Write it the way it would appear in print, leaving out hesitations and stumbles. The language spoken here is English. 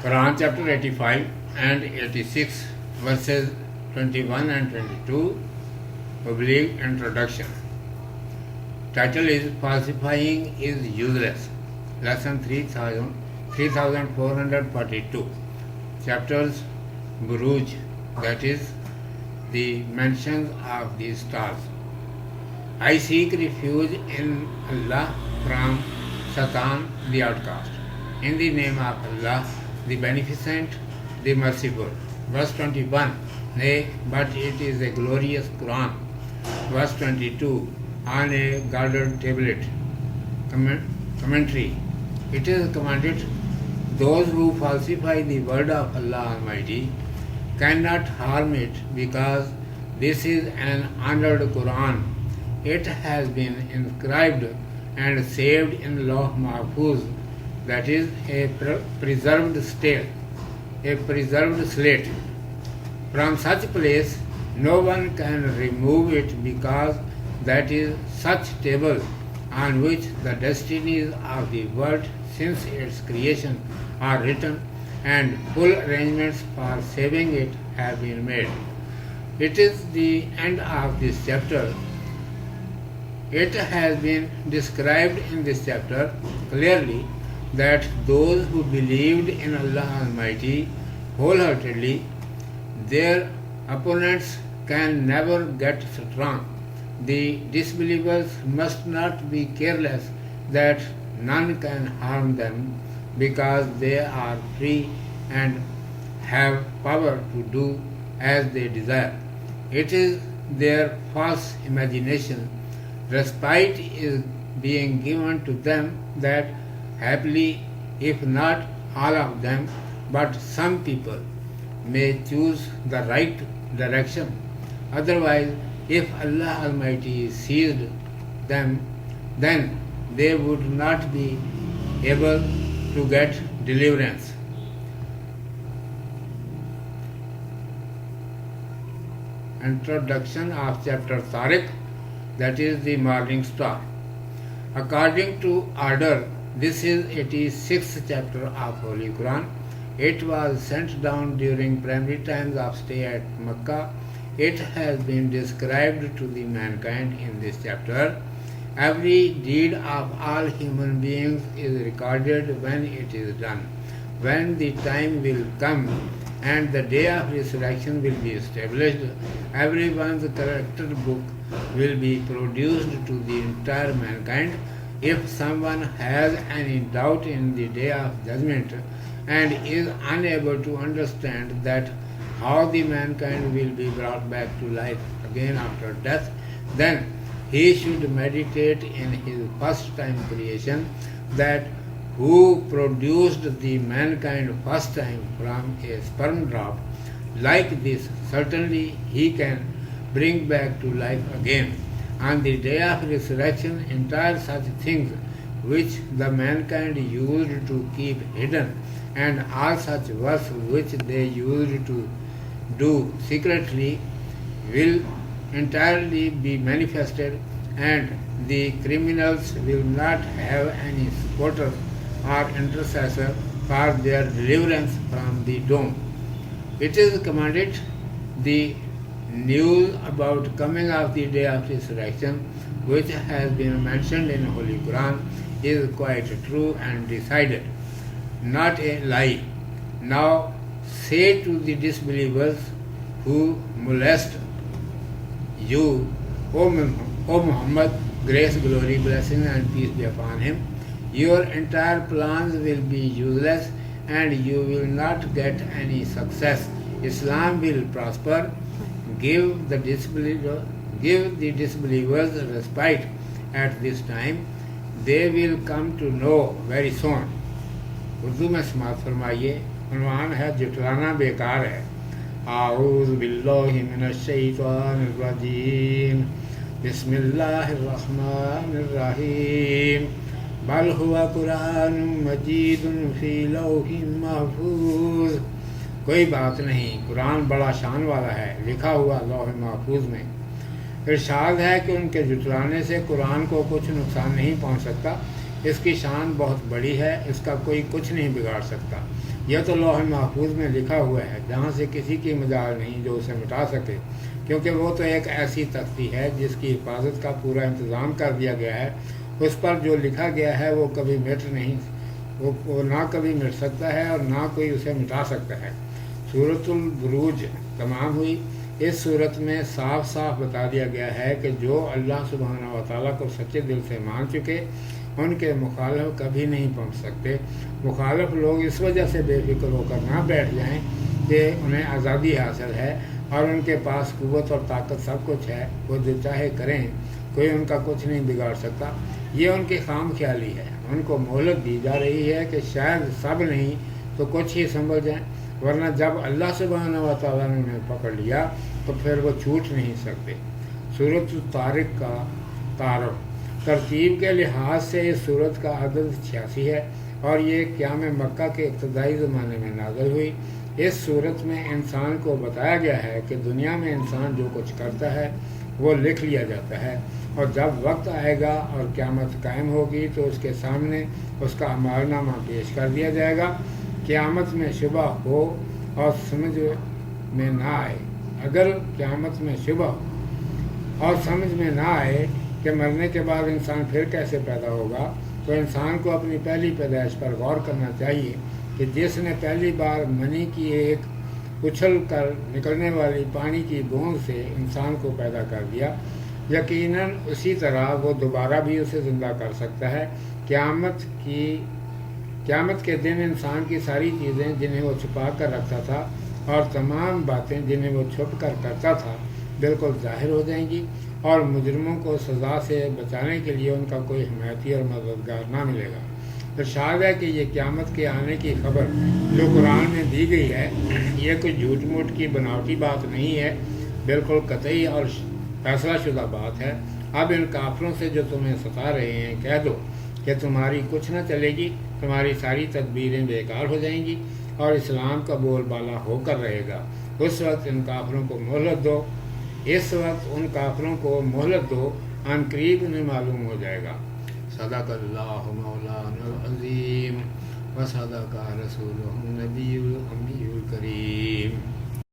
Quran chapter 85 and 86 verses 21 and 22. Public introduction. Title is Falsifying is Useless. Lesson 3442. Chapters Buruj, that is the mentions of the stars. I seek refuge in Allah from Satan the outcast. In the name of Allah, the Beneficent, the Merciful. Verse 21. Nay, but it is a glorious Quran. Verse 22. On a guarded tablet. Commentary. It is commanded, those who falsify the word of Allah Almighty cannot harm it, because this is an honored Quran. It has been inscribed and saved in Lawh Mahfuz, that is a preserved slate. From such place no one can remove it, because that is such table on which the destinies of the world since its creation are written, and full arrangements for saving it have been made. It is the end of this chapter. It has been described in this chapter clearly that those who believed in Allah Almighty wholeheartedly, their opponents can never get strong. The disbelievers must not be careless that none can harm them, because they are free and have power to do as they desire. It is their false imagination. Respite is being given to them that happily, if not all of them, but some people may choose the right direction. Otherwise, if Allah Almighty seized them, then they would not be able to get deliverance. Introduction of chapter Tariq, that is the morning star. According to order, this is 86th chapter of Holy Quran. It was sent down during primary times of stay at Makkah. It has been described to the mankind in this chapter. Every deed of all human beings is recorded when it is done. When the time will come and the day of resurrection will be established, everyone's character book will be produced to the entire mankind. If someone has any doubt in the day of judgment and is unable to understand that how the mankind will be brought back to life again after death, then he should meditate in his first time creation, that who produced the mankind first time from a sperm drop like this, certainly he can bring back to life again. On the day of resurrection, entire such things which the mankind used to keep hidden, and all such works which they used to do secretly, will entirely be manifested, and the criminals will not have any supporter or intercessor for their deliverance from the doom. It is commanded, the news about coming of the day of resurrection, which has been mentioned in Holy Quran, is quite true and decided, not a lie. Now say to the disbelievers who molest you, O Muhammad, grace, glory, blessing and peace be upon him, your entire plans will be useless and you will not get any success. Islam will prosper. Give the disbelievers respite at this time. They will come to know very soon. Urdu میں سماعت فرمائیے. عنوان ہے جٹلانا بیکار ہے. اعوذ باللہ من الشیطان الرجیم. بسم اللہ الرحمن الرحیم. بل هو قرآن مجید فی لوح محفوظ. کوئی بات نہیں، قرآن بڑا شان والا ہے، لکھا ہوا لوح محفوظ میں. ارشاد ہے کہ ان کے جٹلانے سے قرآن کو کچھ نقصان نہیں پہنچ سکتا. اس کی شان بہت بڑی ہے، اس کا کوئی کچھ نہیں بگاڑ سکتا. یہ تو لوح محفوظ میں لکھا ہوا ہے جہاں سے کسی کی مجال نہیں جو اسے مٹا سکے، کیونکہ وہ تو ایک ایسی تختی ہے جس کی حفاظت کا پورا انتظام کر دیا گیا ہے۔ اس پر جو لکھا گیا ہے وہ کبھی مٹ نہیں، وہ نہ کبھی مٹ سکتا ہے اور نہ کوئی اسے مٹا سکتا ہے۔ سورۃ البروج تمام ہوئی۔ اس صورت میں صاف صاف بتا دیا گیا ہے کہ جو اللہ سبحانہ و تعالیٰ کو سچے دل سے مان چکے ان کے مخالف کبھی نہیں پہنچ سکتے۔ مخالف لوگ اس وجہ سے بے فکر ہو کر نہ بیٹھ جائیں کہ انہیں آزادی حاصل ہے اور ان کے پاس قوت اور طاقت سب کچھ ہے، وہ جو چاہے کریں، کوئی ان کا کچھ نہیں بگاڑ سکتا۔ یہ ان کی خام خیالی ہے۔ ان کو مہلت دی جا رہی ہے کہ شاید سب نہیں تو کچھ ہی سنبھل جائیں، ورنہ جب اللہ سبحانہ و تعالیٰ نے انہیں پکڑ لیا تو پھر وہ چھوٹ نہیں سکتے۔ سورۃ الطارق کا تعارف۔ ترتیب کے لحاظ سے اس سورت کا عدد 86 ہے اور یہ قیام مکہ کے ابتدائی زمانے میں نازل ہوئی۔ اس صورت میں انسان کو بتایا گیا ہے کہ دنیا میں انسان جو کچھ کرتا ہے وہ لکھ لیا جاتا ہے، اور جب وقت آئے گا اور قیامت قائم ہوگی تو اس کے سامنے اس کا اعمال نامہ پیش کر دیا جائے گا۔ قیامت میں شبہ ہو اور سمجھ میں نہ آئے، اگر قیامت میں شبہ ہو اور سمجھ میں نہ آئے کہ مرنے کے بعد انسان پھر کیسے پیدا ہوگا، تو انسان کو اپنی پہلی پیدائش پر غور کرنا چاہیے کہ جس نے پہلی بار منی کی ایک اچھل کر نکلنے والی پانی کی بوند سے انسان کو پیدا کر دیا، یقیناً اسی طرح وہ دوبارہ بھی اسے زندہ کر سکتا ہے۔ قیامت کے دن انسان کی ساری چیزیں جنہیں وہ چھپا کر رکھتا تھا اور تمام باتیں جنہیں وہ چھپ کر کرتا تھا بالکل ظاہر ہو جائیں گی، اور مجرموں کو سزا سے بچانے کے لیے ان کا کوئی حمایتی اور مددگار نہ ملے گا۔ ارشاد ہے کہ یہ قیامت کے آنے کی خبر جو قرآن میں دی گئی ہے یہ کوئی جھوٹ موٹ کی بناوٹی بات نہیں ہے، بالکل قطعی اور فیصلہ شدہ بات ہے۔ اب ان کافروں سے جو تمہیں ستا رہے ہیں کہہ دو کہ تمہاری کچھ نہ چلے گی، تمہاری ساری تدبیریں بیکار ہو جائیں گی اور اسلام کا بول بالا ہو کر رہے گا۔ اس وقت ان کافروں کو مہلت دو، ان قریب انہیں معلوم ہو جائے گا۔ صدق اللہ مولانا العظیم و صدق رسولہ النبی الامین الکریم۔